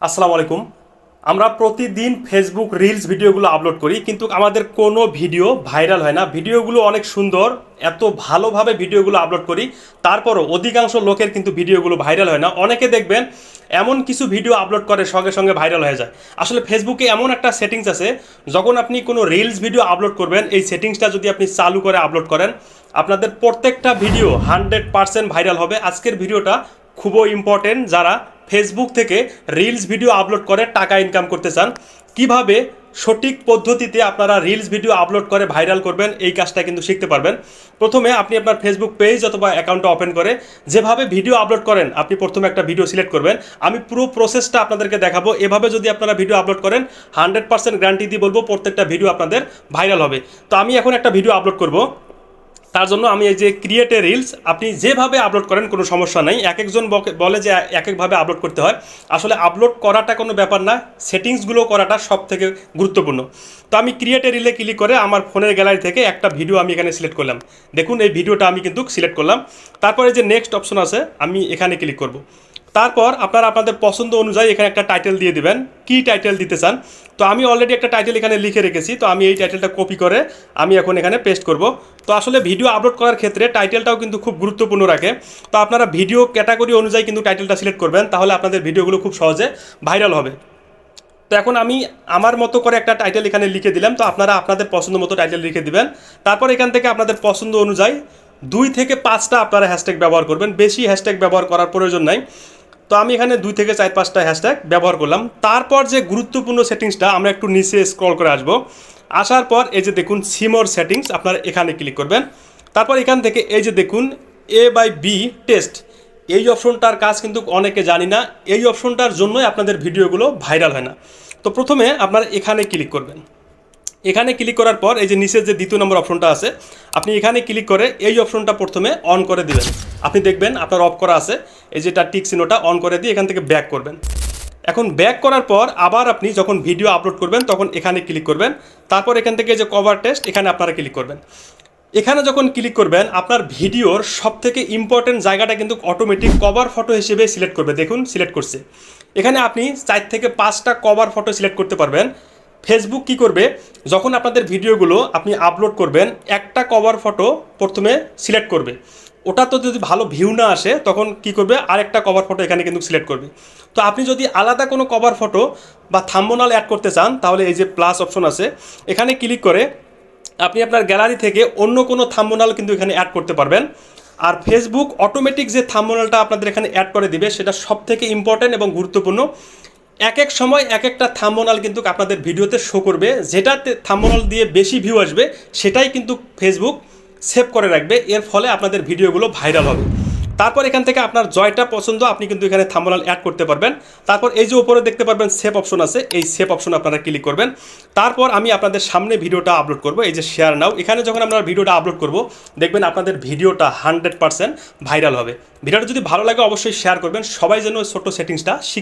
আসসালামু আলাইকুম। আমরা প্রতিদিন ফেসবুক রিলস ভিডিওগুলো আপলোড করি, কিন্তু আমাদের কোনো ভিডিও ভাইরাল হয় না। ভিডিওগুলো অনেক সুন্দর, এত ভালোভাবে ভিডিওগুলো আপলোড করি, তারপরও অধিকাংশ লোকের কিন্তু ভিডিওগুলো ভাইরাল হয় না। অনেকে দেখবেন এমন কিছু ভিডিও আপলোড করে সঙ্গে সঙ্গে ভাইরাল হয়ে যায়। আসলে ফেসবুকে এমন একটা সেটিংস আছে, যখন আপনি কোনো রিলস ভিডিও আপলোড করবেন, এই সেটিংসটা যদি আপনি চালু করে আপলোড করেন, আপনাদের প্রত্যেকটা ভিডিও 100% ভাইরাল হবে। আজকের ভিডিওটা খুবই ইম্পর্টেন্ট। যারা ফেসবুক থেকে রিলস ভিডিও আপলোড করে টাকা ইনকাম করতে চান, কিভাবে সঠিক পদ্ধতিতে আপনারা রিলস ভিডিও আপলোড করে ভাইরাল করবেন, এই কাজটা কিন্তু শিখতে পারবেন। প্রথমে আপনি আপনার ফেসবুক পেজ অথবা অ্যাকাউন্টটা ওপেন করে যেভাবে ভিডিও আপলোড করেন, আপনি প্রথমে একটা ভিডিও সিলেক্ট করবেন। আমি পুরো প্রসেসটা আপনাদেরকে দেখাবো। এভাবে যদি আপনারা ভিডিও আপলোড করেন, 100% গ্যারান্টি দিয়ে বলবো প্রত্যেকটা ভিডিও আপনাদের ভাইরাল হবে। তো আমি এখন একটা ভিডিও আপলোড করব। তার জন্য আমি এই যে ক্রিয়েট এ রিলস, আপনি যেভাবে আপলোড করেন কোনো সমস্যা নেই। এক একজন বলে যে এক একভাবে আপলোড করতে হয়। আসলে আপলোড করাটা কোনো ব্যাপার না, সেটিংসগুলো করাটা সব থেকে গুরুত্বপূর্ণ। তো আমি ক্রিয়েট এ রিলে ক্লিক করে আমার ফোনের গ্যালারি থেকে একটা ভিডিও আমি এখানে সিলেক্ট করলাম। দেখুন এই ভিডিওটা আমি কিন্তু সিলেক্ট করলাম। তারপরে যে নেক্সট অপশন আছে, আমি এখানে ক্লিক করব। তারপর আপনারা আপনাদের পছন্দ অনুযায়ী এখানে একটা টাইটেল দিয়ে দিবেন, কী টাইটেল দিতে চান। তো আমি অলরেডি একটা টাইটেল এখানে লিখে রেখেছি, তো আমি এই টাইটেলটা কপি করে আমি এখন এখানে পেস্ট করব। তো আসলে ভিডিও আপলোড করার ক্ষেত্রে টাইটেলটাও কিন্তু খুব গুরুত্বপূর্ণ রাখে। তো আপনারা ভিডিও ক্যাটাগরি অনুযায়ী কিন্তু টাইটেলটা সিলেক্ট করবেন, তাহলে আপনাদের ভিডিওগুলো খুব সহজে ভাইরাল হবে। তো এখন আমি আমার মতো করে একটা টাইটেল এখানে লিখে দিলাম। তো আপনারা আপনাদের পছন্দ মতো টাইটেল লিখে দিবেন। তারপর এখান থেকে আপনাদের পছন্দ অনুযায়ী 2 থেকে 5টা আপনারা হ্যাশট্যাগ ব্যবহার করবেন, বেশি হ্যাশট্যাগ ব্যবহার করার প্রয়োজন নাই। তো আমি এখানে 2 থেকে 4-5টা হ্যাশট্যাগ ব্যবহার করলাম। তারপর যে গুরুত্বপূর্ণ সেটিংসটা, আমরা একটু নিচে স্ক্রল করে আসবো। আসার পর এই যে দেখুন সিমোর সেটিংস, আপনারা এখানে ক্লিক করবেন। তারপর এখান থেকে এই যে দেখুন A/B টেস্ট, এই অপশনটার কাজ কিন্তু অনেকে জানি না। এই অপশনটার জন্যই আপনাদের ভিডিওগুলো ভাইরাল হয় না। তো প্রথমে আপনারা এখানে ক্লিক করবেন। এখানে ক্লিক করার পর এই যে নিচের যে 2 নম্বর অপশনটা আছে, আপনি এখানে ক্লিক করে এই অপশনটা প্রথমে অন করে দিবেন। আপনি দেখবেন আপনার অফ করা আছে, এই যেটা টিক চিহ্নটা অন করে দিয়ে এখান থেকে ব্যাক করবেন। এখন ব্যাক করার পর আবার আপনি যখন ভিডিও আপলোড করবেন তখন এখানে ক্লিক করবেন। তারপর এখান থেকে যে কভার টেক্সট, এখানে আপনারা ক্লিক করবেন। এখানে যখন ক্লিক করবেন, আপনার ভিডিওর সবথেকে ইম্পর্টেন্ট জায়গাটা কিন্তু অটোমেটিক কভার ফটো হিসেবে সিলেক্ট করবে। দেখুন সিলেক্ট করছে। এখানে আপনি 4 থেকে 5টা কভার ফটো সিলেক্ট করতে পারবেন। ফেসবুক কি করবে, যখন আপনাদের ভিডিওগুলো আপনি আপলোড করবেন, একটা কভার ফটো প্রথমে সিলেক্ট করবে। ওটা তো যদি ভালো ভিউ না আসে, তখন কি করবে, আরেকটা কভার ফটো এখানে কিন্তু সিলেক্ট করবে। তো আপনি যদি আলাদা কোনো কভার ফটো বা থাম্বনেল অ্যাড করতে চান, তাহলে এই যে প্লাস অপশন আছে, এখানে ক্লিক করে আপনি আপনার গ্যালারি থেকে অন্য কোনো থাম্বনেল কিন্তু এখানে অ্যাড করতে পারবেন। আর ফেসবুক অটোমেটিক যে থাম্বনেলটা আপনাদের এখানে অ্যাড করে দিবে, সেটা সবথেকে ইম্পর্টেন্ট এবং গুরুত্বপূর্ণ। এক এক সময় এক একটা থাম্বনেল কিন্তু আপনাদের ভিডিওতে শো করবে, যেটাতে থাম্বনেল দিয়ে বেশি ভিউ আসবে সেটাই কিন্তু ফেসবুক সেভ করে রাখবে। এর ফলে আপনাদের ভিডিওগুলো ভাইরাল হবে। তারপর এখান থেকে আপনার জয়টা পছন্দ, আপনি কিন্তু এখানে থাম্বনেল অ্যাড করতে পারবেন। তারপর এই যে উপরে দেখতে পারবেন সেভ অপশন আছে, এই সেভ অপশন আপনারা ক্লিক করবেন। তারপর আমি আপনাদের সামনে ভিডিওটা আপলোড করব, এই যে শেয়ার নাও, এখানে যখন আমরা ভিডিওটা আপলোড করব, দেখবেন আপনাদের ভিডিওটা 100% ভাইরাল হবে। ভিডিওটা যদি ভালো লাগে অবশ্যই শেয়ার করবেন, সবাই যেন ছোট্ট সেটিংসটা শিখতে